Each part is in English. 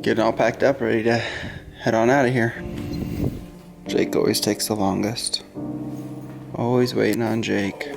Getting all packed up, ready to head on out of here. Jake always takes the longest. Always waiting on Jake.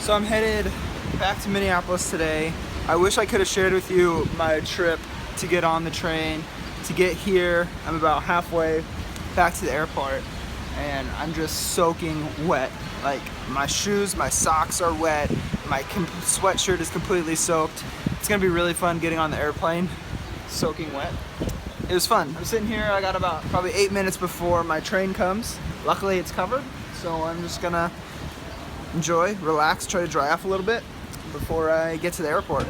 So I'm headed back to Minneapolis today. I wish I could have shared with you my trip to get on the train. To get here, I'm about halfway back to the airport and I'm just soaking wet. Like my shoes, my socks are wet, my sweatshirt is completely soaked. It's gonna be really fun getting on the airplane, soaking wet. It was fun. I'm sitting here, I got about probably 8 minutes before my train comes. Luckily it's covered, so I'm just gonna enjoy, relax, try to dry off a little bit before I get to the airport.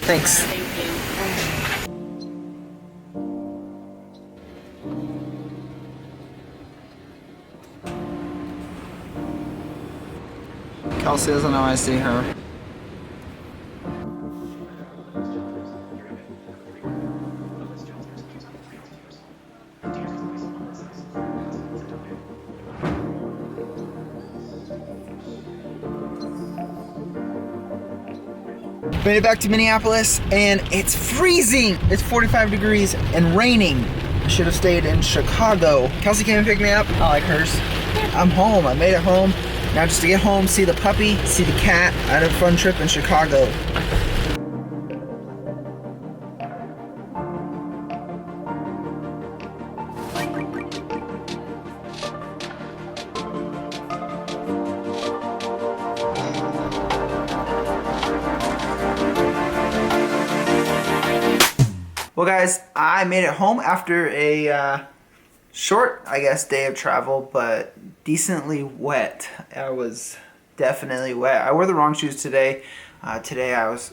Thanks. Thank you. Kelsey doesn't know I see her. Made it back to Minneapolis and it's freezing. It's 45 degrees and raining. I should have stayed in Chicago. Kelsey came and picked me up. I like hers. I'm home. I made it home. Now just to get home, see the puppy, see the cat. I had a fun trip in Chicago. Well guys, I made it home after a short, I guess, day of travel, but decently wet. I was definitely wet. I wore the wrong shoes today. Today I was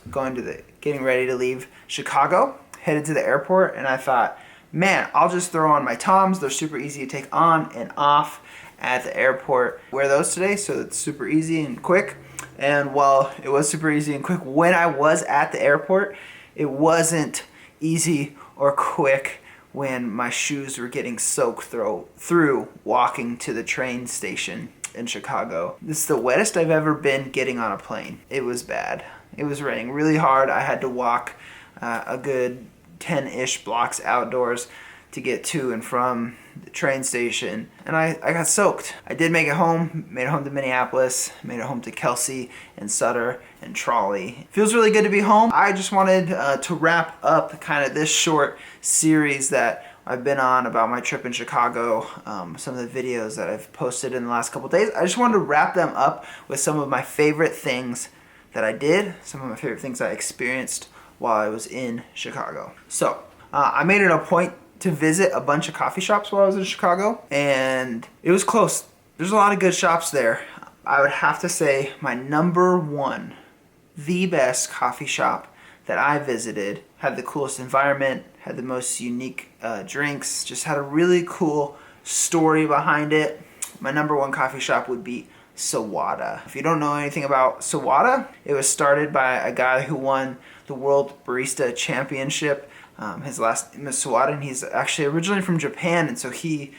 getting ready to leave Chicago, headed to the airport, and I thought, man, I'll just throw on my Toms. They're super easy to take on and off at the airport. Wear those today, so it's super easy and quick. And well, it was super easy and quick when I was at the airport. It wasn't easy or quick when my shoes were getting soaked through walking to the train station in Chicago. This is the wettest I've ever been getting on a plane. It was bad. It was raining really hard. I had to walk a good 10-ish blocks outdoors to get to and from the train station, and I got soaked. I did make it home, made it home to Minneapolis, made it home to Kelsey and Sutter and Trolley. Feels really good to be home. I just wanted to wrap up kind of this short series that I've been on about my trip in Chicago, some of the videos that I've posted in the last couple days. I just wanted to wrap them up with some of my favorite things that I did, some of my favorite things I experienced while I was in Chicago. So I made it a point to visit a bunch of coffee shops while I was in Chicago, and it was close. There's a lot of good shops there. I would have to say my number one, the best coffee shop that I visited, had the coolest environment, had the most unique drinks, just had a really cool story behind it. My number one coffee shop would be Sawada. If you don't know anything about Sawada, it was started by a guy who won the World Barista Championship. His last name is Sawada, and he's actually originally from Japan, and so he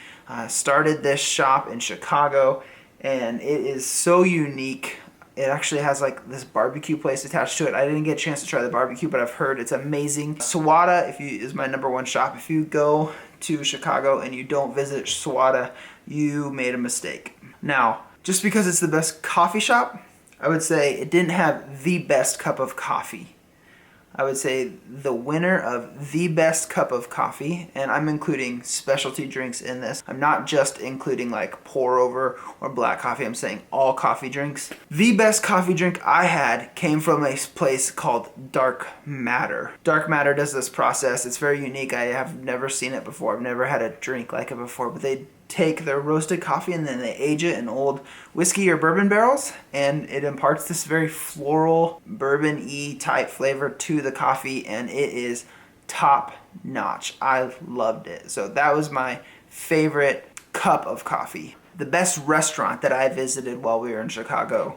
started this shop in Chicago, and it is so unique. It actually has like this barbecue place attached to it. I didn't get a chance to try the barbecue, but I've heard it's amazing. Sawada is my number one shop. If you go to Chicago and you don't visit Sawada, you made a mistake. Now, just because it's the best coffee shop, I would say it didn't have the best cup of coffee. I would say the winner of the best cup of coffee, and I'm including specialty drinks in this. I'm not just including like pour over or black coffee. I'm saying all coffee drinks. The best coffee drink I had came from a place called Dark Matter. Dark Matter does this process. It's very unique. I have never seen it before. I've never had a drink like it before, but they take their roasted coffee and then they age it in old whiskey or bourbon barrels, and it imparts this very floral bourbon-y type flavor to the coffee, and it is top notch. I loved it. So that was my favorite cup of coffee. The best restaurant that I visited while we were in Chicago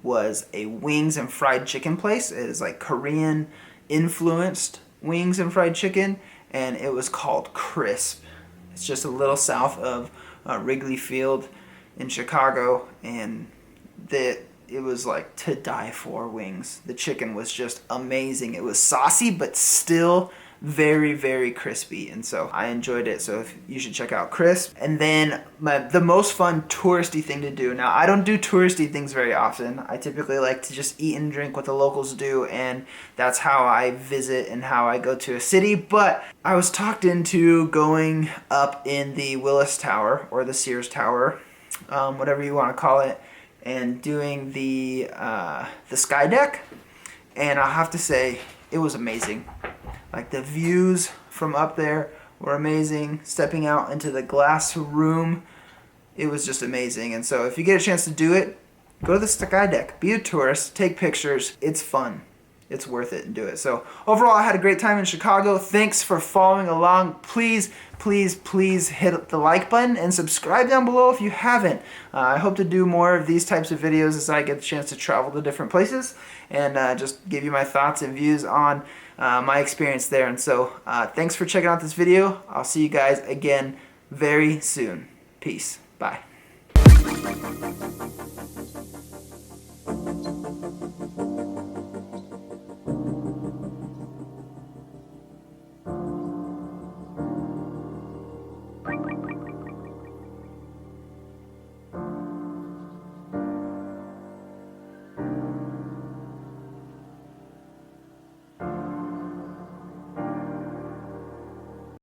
was a wings and fried chicken place. It is like Korean influenced wings and fried chicken, and it was called Crisp. It's just a little south of Wrigley Field in Chicago, and it was like to die for wings. The chicken was just amazing. It was saucy, but still very, very crispy, and so I enjoyed it. So you should check out Crisp. And then the most fun touristy thing to do. Now, I don't do touristy things very often. I typically like to just eat and drink what the locals do, and that's how I visit and how I go to a city. But I was talked into going up in the Willis Tower, or the Sears Tower, whatever you want to call it, and doing the sky deck. And I'll have to say, it was amazing. Like, the views from up there were amazing. Stepping out into the glass room, it was just amazing. And so if you get a chance to do it, go to the sky deck. Be a tourist. Take pictures. It's fun. It's worth it, and do it. So overall, I had a great time in Chicago. Thanks for following along. Please, please, please hit the like button and subscribe down below if you haven't. I hope to do more of these types of videos as I get the chance to travel to different places and just give you my thoughts and views on my experience there. And so thanks for checking out this video. I'll see you guys again very soon. Peace. Bye.